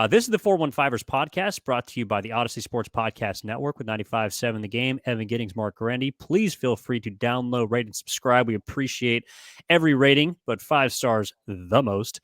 This is the 415ers podcast brought to you by the Odyssey Sports Podcast Network with 95.7 The Game. Evan Giddings, Marc, Grandi. Please feel free to download, rate, and subscribe. We appreciate every rating, but 5 stars the most.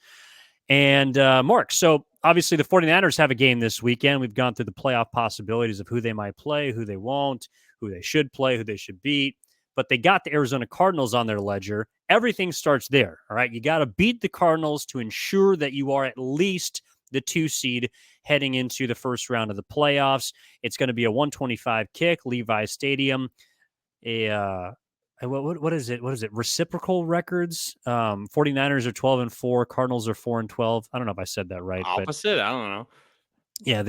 And Marc, so obviously the 49ers have a game this weekend. We've gone through the playoff possibilities of who they might play, who they won't, who they should play, who they should beat. But they got the Arizona Cardinals on their ledger. Everything starts there, all right? You got to beat the Cardinals to ensure that you are at least the 2 seed heading into the first round of the playoffs. It's going to be a 125 kick, Levi Stadium. What is it? What is it? Reciprocal records. 49ers are 12-4. Cardinals are 4-12. I don't know if I said that right. Opposite? I don't know. Yeah,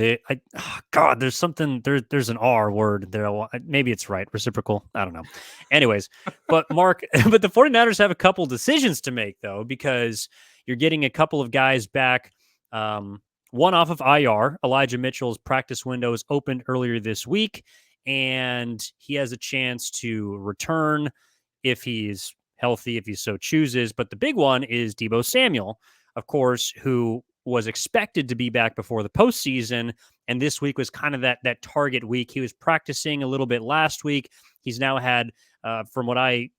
God, there's something there's an R word there. Maybe it's right. Reciprocal. I don't know. Anyways, but Marc, but the 49ers have a couple decisions to make though, because you're getting a couple of guys back. One off of IR. Elijah Mitchell's practice window is opened earlier this week, and he has a chance to return if he's healthy, if he so chooses. But the big one is Deebo Samuel, of course, who was expected to be back before the postseason, and this week was kind of that target week. He was practicing a little bit last week. He's now had, from what I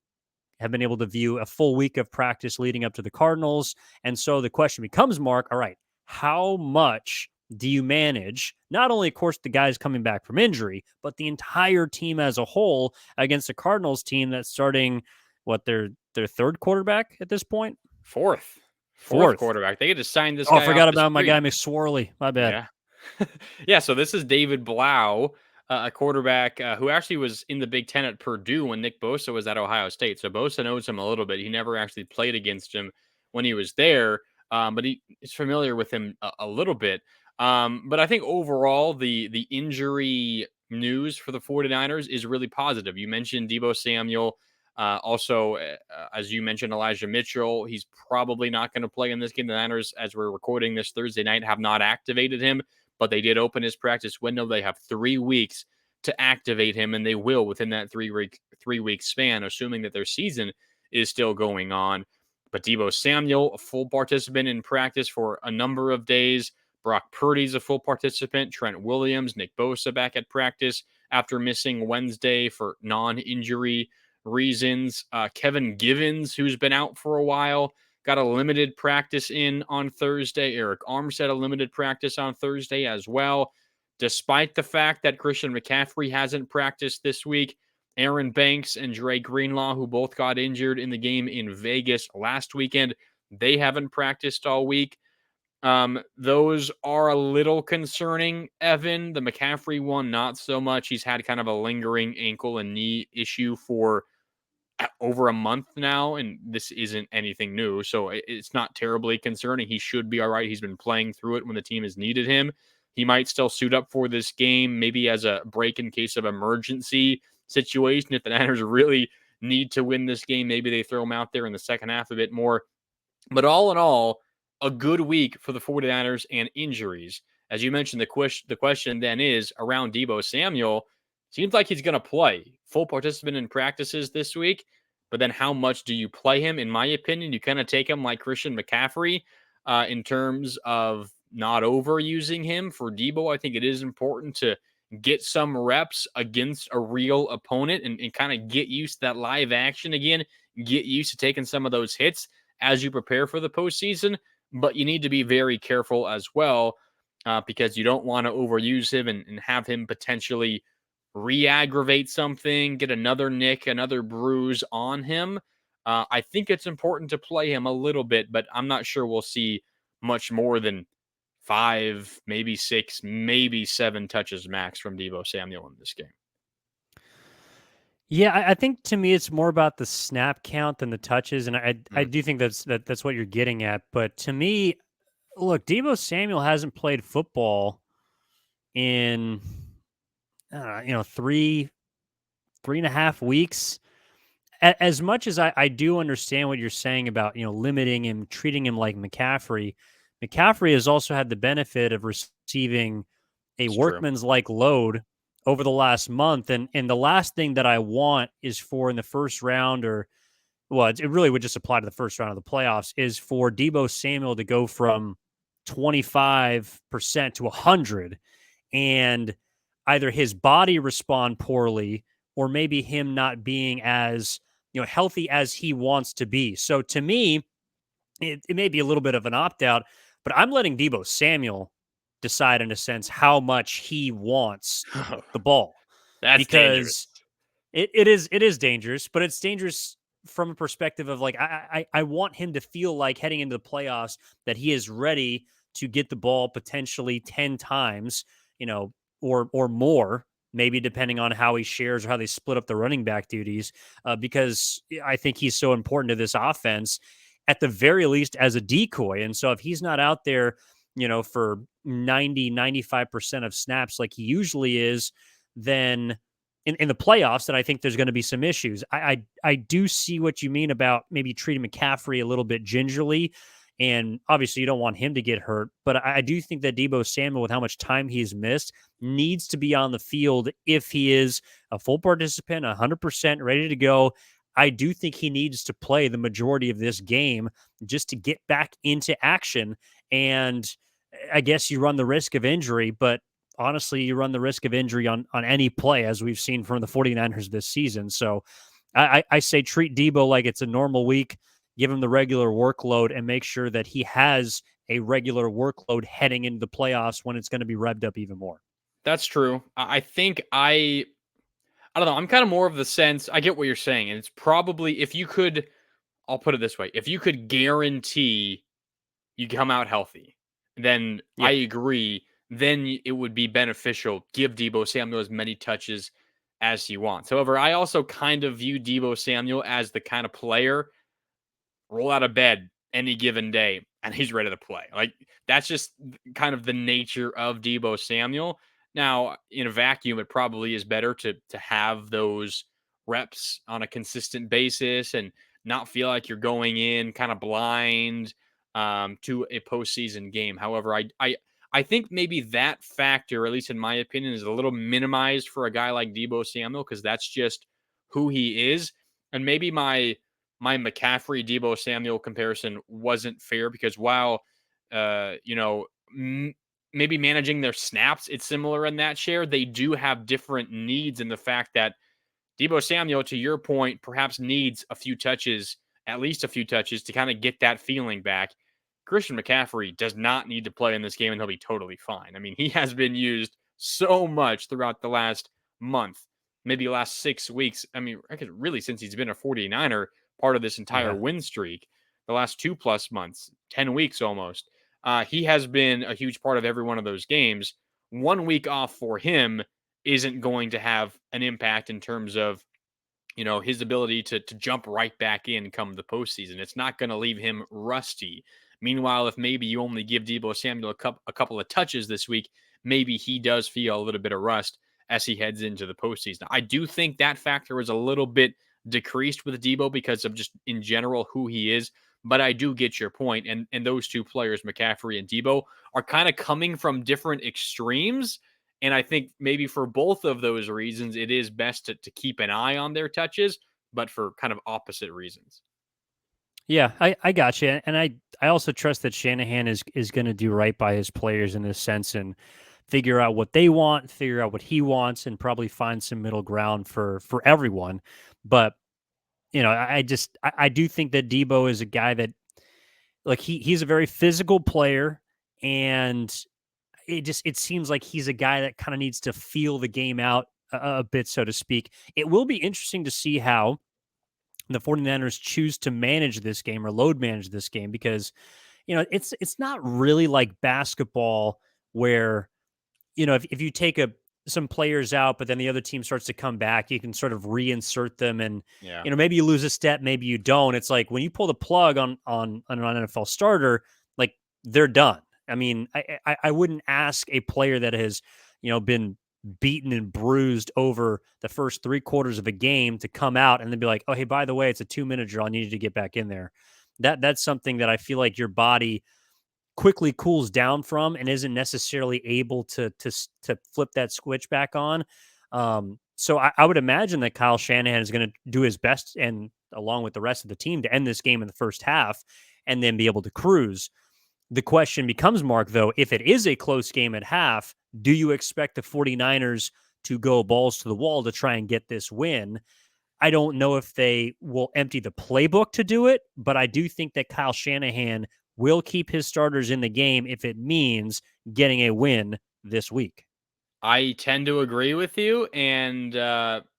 have been able to view, a full week of practice leading up to the Cardinals. And so the question becomes, Marc, all right, how much do you manage, not only, of course, the guys coming back from injury, but the entire team as a whole against a Cardinals team that's starting, their third quarterback at this point? Fourth quarterback. They get to sign this guy. I forgot about my guy McSorley. My bad. Yeah. Yeah, so this is David Blau, a quarterback who actually was in the Big Ten at Purdue when Nick Bosa was at Ohio State. So Bosa knows him a little bit. He never actually played against him when he was there, but he is familiar with him a little bit. But I think overall, the injury news for the 49ers is really positive. You mentioned Deebo Samuel. Also, as you mentioned, Elijah Mitchell, he's probably not going to play in this game. The Niners, as we're recording this Thursday night, have not activated him, but they did open his practice window. They have 3 weeks to activate him, and they will within that 3-week span, assuming that their season is still going on. But Deebo Samuel, a full participant in practice for a number of days. Brock Purdy's a full participant. Trent Williams, Nick Bosa back at practice after missing Wednesday for non-injury reasons. Kevin Givens, who's been out for a while, got a limited practice in on Thursday. Eric Armstead, a limited practice on Thursday as well. Despite the fact that Christian McCaffrey hasn't practiced this week, Aaron Banks and Dre Greenlaw, who both got injured in the game in Vegas last weekend, they haven't practiced all week. Those are a little concerning, Evan. The McCaffrey one, not so much. He's had kind of a lingering ankle and knee issue for over a month now, and this isn't anything new, so it's not terribly concerning. He should be all right. He's been playing through it when the team has needed him. He might still suit up for this game, maybe as a break in case of emergency situation. If the Niners really need to win this game, maybe they throw him out there in the second half a bit more. But all in all, a good week for the 49ers and injuries. As you mentioned, the question then is around Deebo Samuel. Seems like he's going to play. Full participant in practices this week. But then how much do you play him? In my opinion, you kind of take him like Christian McCaffrey in terms of not overusing him. For Deebo, I think it is important to get some reps against a real opponent and kind of get used to that live action again. Get used to taking some of those hits as you prepare for the postseason. But you need to be very careful as well because you don't want to overuse him and have him potentially re-aggravate something, get another nick, another bruise on him. I think it's important to play him a little bit, but I'm not sure we'll see much more than 5, maybe 6, maybe 7 touches max from Deebo Samuel in this game. Yeah, I think to me it's more about the snap count than the touches, and I do think that's what you're getting at. But to me, look, Deebo Samuel hasn't played football in 3.5 weeks. As much as I do understand what you're saying about limiting him, treating him like McCaffrey has also had the benefit of receiving a workman's-like load over the last month. And the last thing that I want is for in the first round it really would just apply to the first round of the playoffs, is for Deebo Samuel to go from 25% to 100, and either his body respond poorly or maybe him not being as healthy as he wants to be. So to me, it may be a little bit of an opt out, but I'm letting Deebo Samuel decide in a sense how much he wants the ball, That's dangerous. because it is dangerous, but it's dangerous from a perspective of like I want him to feel like heading into the playoffs that he is ready to get the ball potentially 10 times, or more, maybe depending on how he shares or how they split up the running back duties, because I think he's so important to this offense, at the very least as a decoy. And so if he's not out there, for 90-95% of snaps like he usually is, then in the playoffs, then I think there's going to be some issues. I do see what you mean about maybe treating McCaffrey a little bit gingerly, and obviously you don't want him to get hurt. But I do think that Deebo Samuel, with how much time he's missed, needs to be on the field if he is a full participant, 100% ready to go. I do think he needs to play the majority of this game just to get back into action. And I guess you run the risk of injury, but honestly, you run the risk of injury on any play, as we've seen from the 49ers this season. So I say treat Deebo like it's a normal week, give him the regular workload, and make sure that he has a regular workload heading into the playoffs when it's going to be revved up even more. That's true. I think I don't know. I'm kind of more of the sense. I get what you're saying, and it's probably if you could. I'll put it this way: if you could guarantee you come out healthy, then I Yeah. agree. Then it would be beneficial. Give Deebo Samuel as many touches as he wants. However, I also kind of view Deebo Samuel as the kind of player roll out of bed any given day and he's ready to play. Like that's just kind of the nature of Deebo Samuel. Now, in a vacuum, it probably is better to have those reps on a consistent basis and not feel like you're going in kind of blind to a postseason game. However, I think maybe that factor, at least in my opinion, is a little minimized for a guy like Deebo Samuel because that's just who he is. And maybe my McCaffrey Deebo Samuel comparison wasn't fair because while maybe managing their snaps it's similar in that share, they do have different needs in the fact that Deebo Samuel, to your point, perhaps needs a few touches, at least a few touches, to kind of get that feeling back. Christian McCaffrey does not need to play in this game and he'll be totally fine. I mean, he has been used so much throughout the last month, maybe last 6 weeks. I mean, really since he's been a 49er, part of this entire Yeah. win streak, the last 2+ months, 10 weeks almost. He has been a huge part of every one of those games. 1 week off for him isn't going to have an impact in terms of his ability to jump right back in come the postseason. It's not going to leave him rusty. Meanwhile, if maybe you only give Deebo Samuel a couple of touches this week, maybe he does feel a little bit of rust as he heads into the postseason. I do think that factor was a little bit decreased with Deebo because of just in general who he is. But I do get your point, and those two players, McCaffrey and Deebo, are kind of coming from different extremes. And I think maybe for both of those reasons, it is best to keep an eye on their touches, but for kind of opposite reasons. Yeah, I got you, and I also trust that Shanahan is going to do right by his players in this sense and figure out what they want, figure out what he wants, and probably find some middle ground for everyone. But I do think that Debo is a guy that, like, he's a very physical player, and it seems like he's a guy that kind of needs to feel the game out a bit, so to speak. It will be interesting to see how the 49ers choose to manage this game or load manage this game, because it's not really like basketball where if you take some players out, but then the other team starts to come back, you can sort of reinsert them, and Yeah. maybe you lose a step, maybe you don't. It's like when you pull the plug on an NFL starter, like, they're done. I mean, I wouldn't ask a player that has been beaten and bruised over the first 3 quarters of a game to come out and then be like, oh, hey, by the way, it's a 2-minute drill, I need you to get back in there. That's something that I feel like your body quickly cools down from and isn't necessarily able to flip that switch back on. So I would imagine that Kyle Shanahan is going to do his best, and along with the rest of the team, to end this game in the first half and then be able to cruise. The question becomes, Mark, though, if it is a close game at half, do you expect the 49ers to go balls to the wall to try and get this win? I don't know if they will empty the playbook to do it, but I do think that Kyle Shanahan will keep his starters in the game if it means getting a win this week. I tend to agree with you, and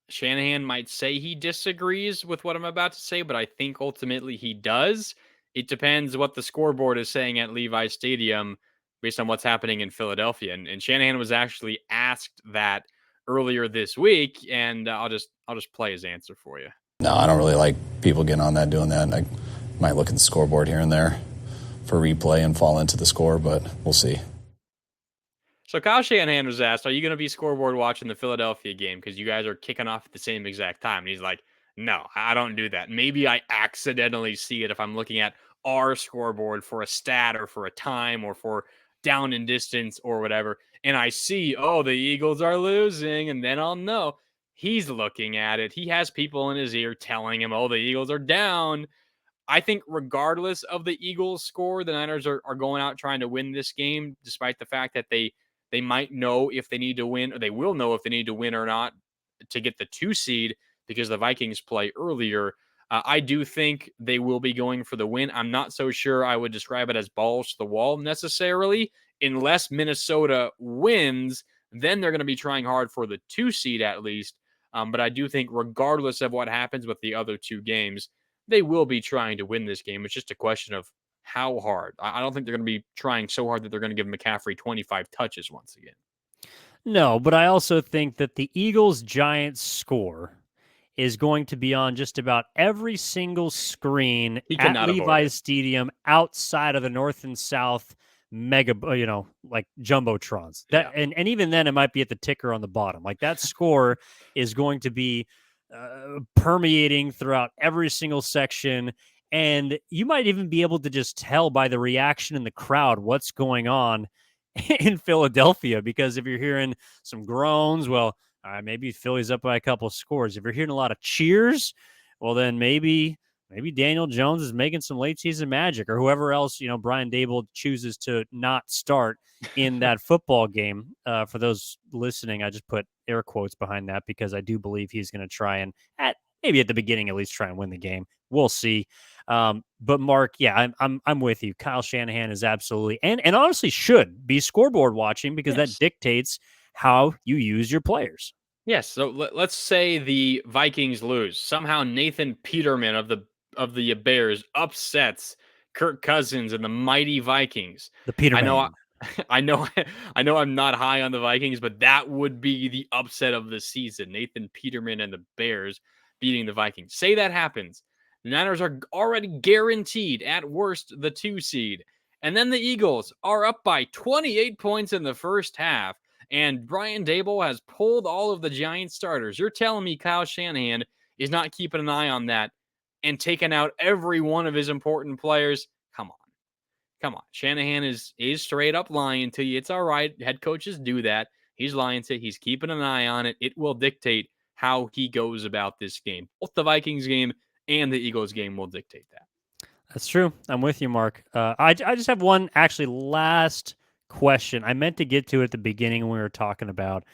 Shanahan might say he disagrees with what I'm about to say, but I think ultimately he does. It depends what the scoreboard is saying at Levi Stadium based on what's happening in Philadelphia. And Shanahan was actually asked that earlier this week, and I'll just play his answer for you. No, I don't really like people getting on that, doing that. I might look at the scoreboard here and there for replay and fall into the score, but we'll see. So Kyle Shanahan was asked, "Are you going to be scoreboard watching the Philadelphia game because you guys are kicking off at the same exact time?" And he's like, "No, I don't do that. Maybe I accidentally see it if I'm looking at our scoreboard for a stat or for a time or for down and distance or whatever, and I see, oh, the Eagles are losing, and then I'll know." He's looking at it. He has people in his ear telling him, "Oh, the Eagles are down." I think regardless of the Eagles score, the Niners are going out trying to win this game, despite the fact that they might know if they need to win, or they will know if they need to win or not to get the 2 seed because the Vikings play earlier. I do think they will be going for the win. I'm not so sure I would describe it as balls to the wall necessarily. Unless Minnesota wins, then they're going to be trying hard for the 2 seed at least. But I do think, regardless of what happens with the other 2 games, they will be trying to win this game. It's just a question of how hard. I don't think they're going to be trying so hard that they're going to give McCaffrey 25 touches once again. No, but I also think that the Eagles Giants score is going to be on just about every single screen He at cannot avoid Levi's it. Stadium outside of the North and South mega, like jumbotrons. That Yeah. and even then, it might be at the ticker on the bottom. Like that score is going to be permeating throughout every single section. And you might even be able to just tell by the reaction in the crowd what's going on in Philadelphia. Because if you're hearing some groans, well, maybe Philly's up by a couple of scores. If you're hearing a lot of cheers, well, then maybe Daniel Jones is making some late season magic, or whoever else Brian Dable chooses to not start in that football game. For those listening, I just put air quotes behind that because I do believe he's going to try and maybe at the beginning at least try and win the game. We'll see. But Mark, yeah, I'm with you. Kyle Shanahan is absolutely and honestly should be scoreboard watching because that Yes. dictates how you use your players. Yes. So let's say the Vikings lose. Somehow Nathan Peterman of the Bears upsets Kirk Cousins and the mighty Vikings. The I know I, Peterman. I know I know I'm not high on the Vikings, but that would be the upset of the season. Nathan Peterman and the Bears beating the Vikings. Say that happens. The Niners are already guaranteed at worst the 2 seed. And then the Eagles are up by 28 points in the first half, and Brian Dable has pulled all of the Giants starters. You're telling me Kyle Shanahan is not keeping an eye on that and taking out every one of his important players? Come on. Come on. Shanahan is straight up lying to you. It's all right. Head coaches do that. He's lying to you. He's keeping an eye on it. It will dictate how he goes about this game. Both the Vikings game and the Eagles game will dictate that. That's true. I'm with you, Mark. I just have one actually last question. I meant to get to it at the beginning when we were talking about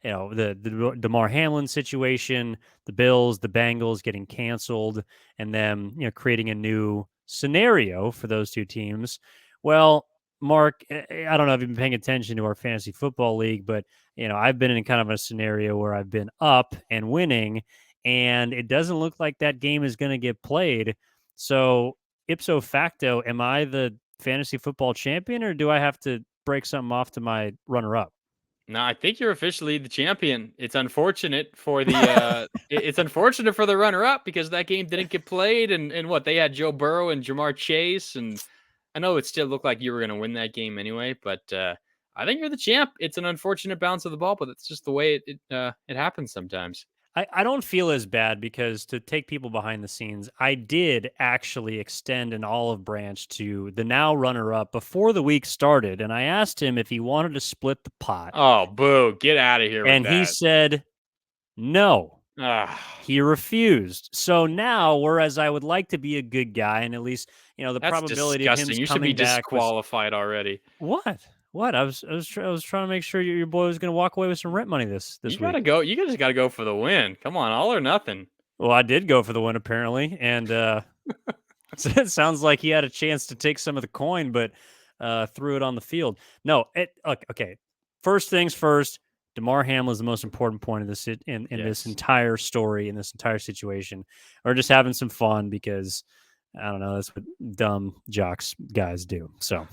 the Damar Hamlin situation, the Bills, the Bengals getting canceled, and then creating a new scenario for those two teams. Well, Mark, I don't know if you've been paying attention to our fantasy football league, but I've been in kind of a scenario where I've been up and winning, and it doesn't look like that game is going to get played. So ipso facto, am I the fantasy football champion, or do I have to break something off to my runner-up? No, I think you're officially the champion. It's unfortunate for the it's unfortunate for the runner up because that game didn't get played and what they had Joe Burrow and Jamar Chase, and I know it still looked like you were going to win that game anyway, but I think you're the champ. It's an unfortunate bounce of the ball, but that's just the way it happens sometimes. I don't feel as bad because to take people behind the scenes, I did actually extend an olive branch to the now runner up before the week started. And I asked him if he wanted to split the pot. Oh, boo. Get out of here with And he that. said no. Ah. He refused. So now, whereas I would like to be a good guy and at least, the That's probability of him disgusting. You should be coming back was disqualified already. what? What? I was trying to make sure your boy was going to walk away with some rent money this You week. gotta go. You just gotta go for the win. Come on, all or nothing. Well, I did go for the win apparently, and it sounds like he had a chance to take some of the coin, but threw it on the field. No, okay. First things first. DeMar Hamlin is the most important point of this in this Yes. entire story, in this entire situation. We're just having some fun because I don't know. That's what dumb jocks guys do. So,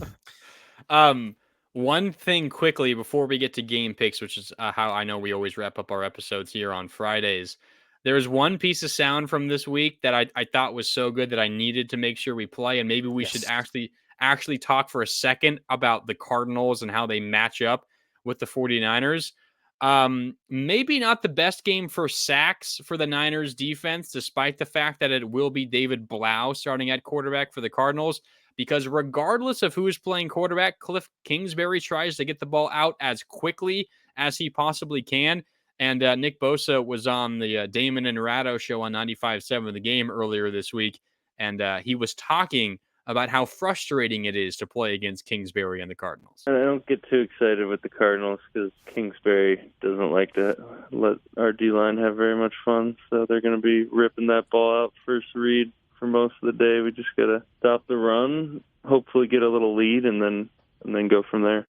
One thing quickly before we get to game picks, which is how I know we always wrap up our episodes here on Fridays. There's one piece of sound from this week that I thought was so good that I needed to make sure we play, and maybe we should yes. actually talk for a second about the Cardinals and how they match up with the 49ers. Maybe not the best game for sacks for the Niners defense, despite the fact that it will be David Blau starting at quarterback for the Cardinals. Because regardless of who is playing quarterback, Cliff Kingsbury tries to get the ball out as quickly as he possibly can. And Nick Bosa was on the Damon and Ratto show on 95.7 The Game earlier this week. And he was talking about how frustrating it is to play against Kingsbury and the Cardinals. I don't get too excited with the Cardinals because Kingsbury doesn't like to let our D-line have very much fun. So they're going to be ripping that ball out first read for most of the day. We just got to stop the run, hopefully get a little lead, and then go from there.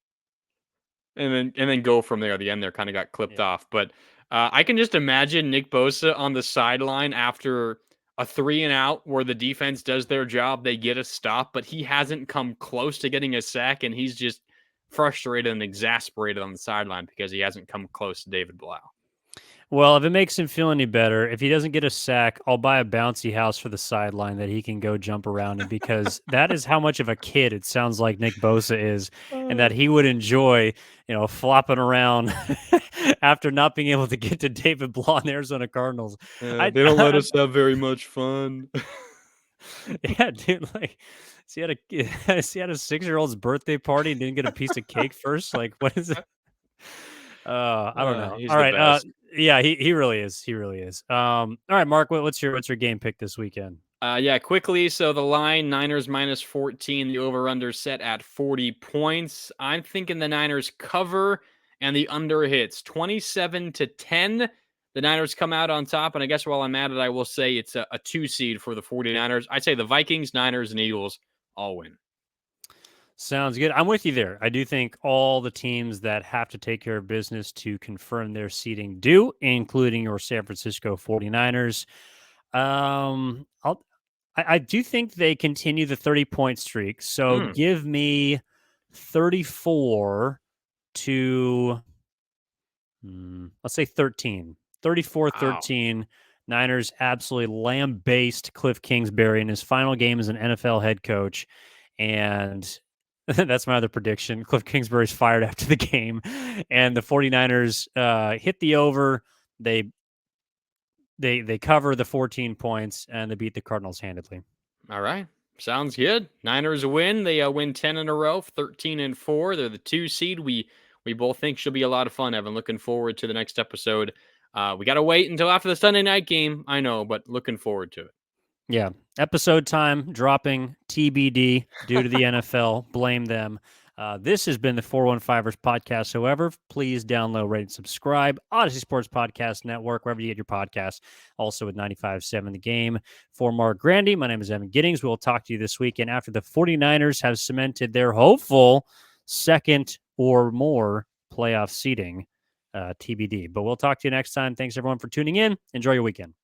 And then go from there. The end there kind of got clipped off. But I can just imagine Nick Bosa on the sideline after a 3-and-out where the defense does their job. They get a stop, but he hasn't come close to getting a sack, and he's just frustrated and exasperated on the sideline because he hasn't come close to David Blau. Well, if it makes him feel any better, if he doesn't get a sack, I'll buy a bouncy house for the sideline that he can go jump around in because that is how much of a kid it sounds like Nick Bosa is, and that he would enjoy, flopping around after not being able to get to David Blau and the Arizona Cardinals. They don't let us have very much fun. Yeah, dude. Like, he had a 6-year-old's birthday party and didn't get a piece of cake first. Like, what is it? I don't know. He's All the right. best. Yeah, he really is. He really is. All right, Mark, what's your game pick this weekend? Yeah, quickly. So the line, Niners minus 14, the over-under set at 40 points. I'm thinking the Niners cover and the under hits 27-10. The Niners come out on top. And I guess while I'm at it, I will say it's a 2 seed for the 49ers. I'd say the Vikings, Niners, and Eagles all win. Sounds good. I'm with you there. I do think all the teams that have to take care of business to confirm their seeding do, including your San Francisco 49ers. I do think they continue the 30-point streak. So give me 34 to, let's say 13. 34-13. Wow. Niners absolutely lambasted Cliff Kingsbury in his final game as an NFL head coach. And that's my other prediction. Cliff Kingsbury's fired after the game. And the 49ers hit the over. They cover the 14 points, and they beat the Cardinals handedly. All right. Sounds good. Niners win. They win 10 in a row, 13-4. They're the 2 seed. We both think should be a lot of fun, Evan. Looking forward to the next episode. We got to wait until after the Sunday night game. I know, but looking forward to it. Yeah. Episode time dropping TBD due to the NFL. Blame them. This has been the 415ers podcast. However, please download, rate, and subscribe. Odyssey Sports Podcast Network, wherever you get your podcasts. Also with 95.7 The Game. For Marc Grandi, my name is Evan Giddings. We'll talk to you this weekend after the 49ers have cemented their hopeful second or more playoff seeding, TBD. But we'll talk to you next time. Thanks, everyone, for tuning in. Enjoy your weekend.